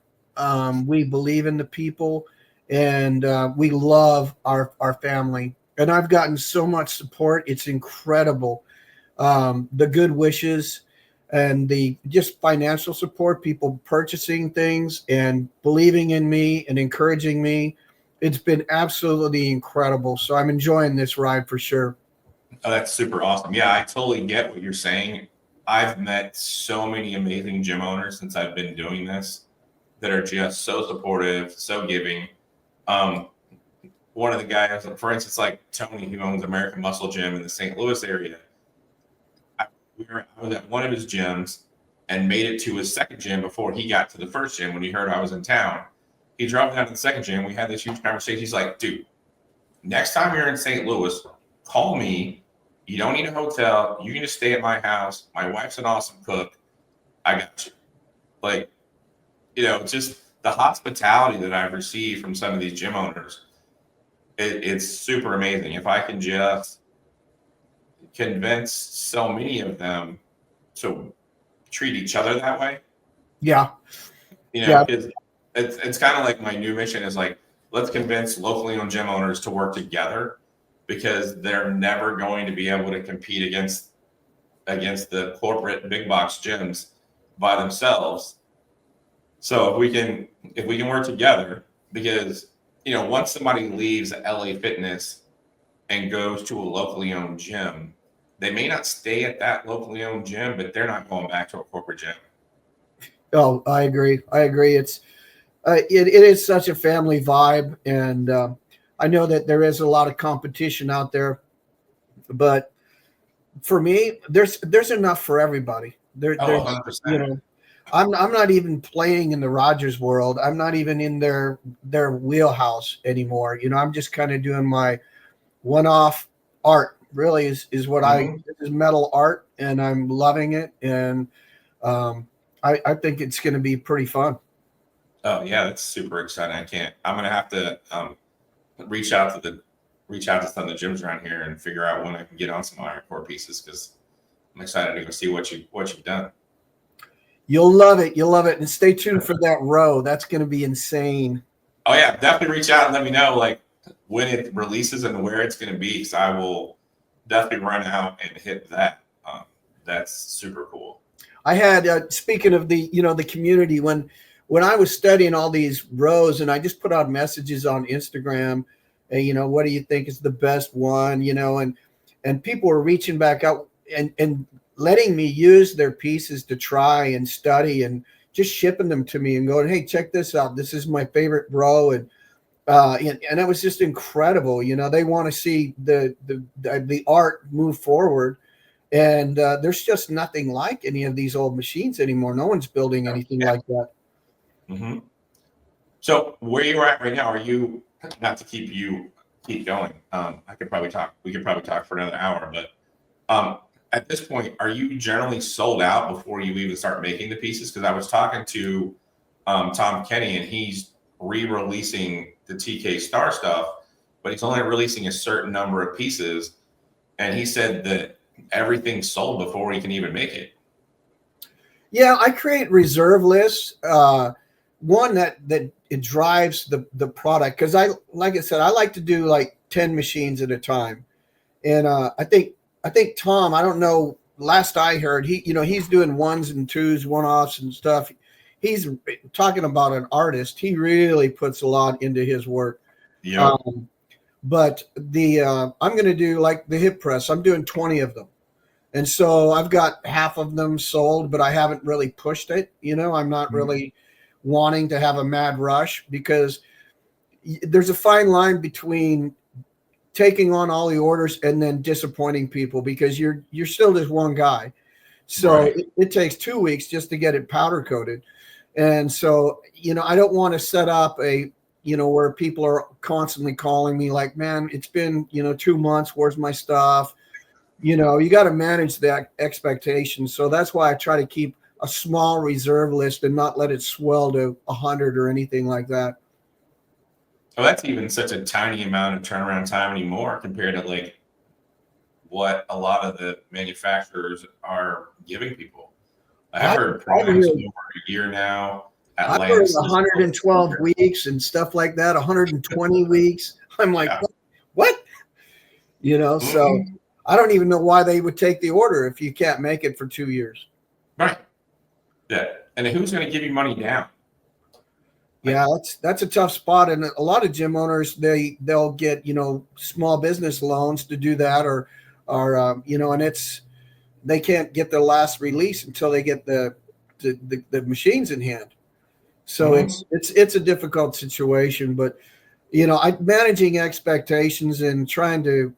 We believe in the people, and we love our family. And I've gotten so much support. It's incredible. The good wishes and the just financial support, people purchasing things and believing in me and encouraging me. It's been absolutely incredible. So I'm enjoying this ride for sure. Oh, that's super awesome. Yeah, I totally get what you're saying. I've met so many amazing gym owners since I've been doing this that are just so supportive, so giving. One of the guys, for instance, like Tony, who owns American Muscle Gym in the St. Louis area, I was at one of his gyms and made it to his second gym before he got to the first gym when he heard I was in town. He drove down to the second gym. We had this huge conversation. He's like, dude, next time you're in St. Louis, call me. You don't need a hotel. You can just stay at my house. My wife's an awesome cook. I got you. Like, just the hospitality that I've received from some of these gym owners, it's super amazing. If I can just convince so many of them to treat each other that way. Yeah. Because it's kind of like my new mission is like, let's convince locally owned gym owners to work together, because they're never going to be able to compete against the corporate big box gyms by themselves. So if we can work together, because once somebody leaves LA Fitness and goes to a locally owned gym, they may not stay at that locally owned gym, but they're not going back to a corporate gym. Oh, I agree. It's it is such a family vibe, and I know that there is a lot of competition out there, but for me, there's enough for everybody. There's 100%. I'm not even playing in the Rogers world. I'm not even in their wheelhouse anymore. I'm just kind of doing my one-off art. Really is what this is metal art, and I'm loving it. And I think it's going to be pretty fun. Oh yeah, that's super exciting. I'm going to have to reach out to some of the gyms around here and figure out when I can get on some Iron Core pieces, because I'm excited to go see what you've done. You'll love it. And stay tuned for that row. That's going to be insane. Oh yeah, definitely reach out and let me know like when it releases and where it's going to be, because I will definitely run out and hit that. That's super cool. I had speaking of the community, when I was studying all these rows, and I just put out messages on Instagram, and what do you think is the best one? And people were reaching back out and letting me use their pieces to try and study, and just shipping them to me and going, hey, check this out. This is my favorite row. And and it was just incredible. They want to see the art move forward, and there's just nothing like any of these old machines anymore. No one's building anything like that. Mm-hmm. So where you're at right now, are you, not to keep going? We could probably talk for another hour, but at this point, are you generally sold out before you even start making the pieces? Because I was talking to Tom Kenny, and he's re-releasing the TK Star stuff, but he's only releasing a certain number of pieces, and he said that everything's sold before he can even make it. Yeah, I create reserve lists. One that it drives the product, because like I said, I like to do like 10 machines at a time, and I think Tom, I don't know, last I heard, he's doing ones and twos, one-offs and stuff. He's talking about an artist. He really puts a lot into his work. Yeah. But I'm going to do like the hip press. I'm doing 20 of them. And so I've got half of them sold, but I haven't really pushed it. I'm not really wanting to have a mad rush, because there's a fine line between taking on all the orders and then disappointing people, because you're still just one guy. So Right. it takes 2 weeks just to get it powder coated. And so, I don't want to set up where people are constantly calling me like, man, it's been, 2 months. Where's my stuff? You got to manage that expectation. So that's why I try to keep a small reserve list and not let it swell to 100 or anything like that. Well, that's even such a tiny amount of turnaround time anymore compared to like what a lot of the manufacturers are giving people. I've heard programs over a year now. I've heard 112 weeks and stuff like that, 120 weeks. I'm like, yeah. What? So I don't even know why they would take the order if you can't make it for 2 years. Right. Yeah. And who's going to give you money down? Yeah, that's a tough spot. And a lot of gym owners, they'll get, small business loans to do that, or and they can't get their last release until they get the machines in hand. So it's a difficult situation, but managing expectations and trying to,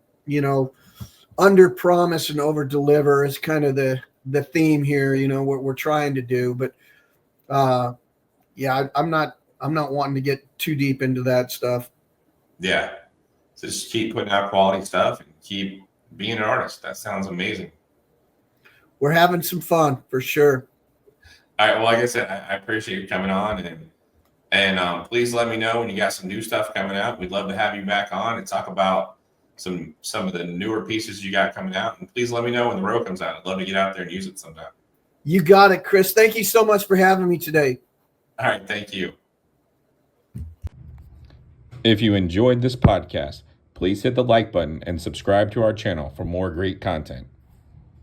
under promise and over deliver is kind of the theme here, what we're trying to do. But yeah, I'm not wanting to get too deep into that stuff. Yeah. Just keep putting out quality stuff and keep being an artist. That sounds amazing. We're having some fun for sure. All right. Well, like I said, I appreciate you coming on, and please let me know when you got some new stuff coming out. We'd love to have you back on and talk about some of the newer pieces you got coming out. And please let me know when the row comes out. I'd love to get out there and use it sometime. You got it, Chris. Thank you so much for having me today. All right. Thank you. If you enjoyed this podcast, please hit the like button and subscribe to our channel for more great content.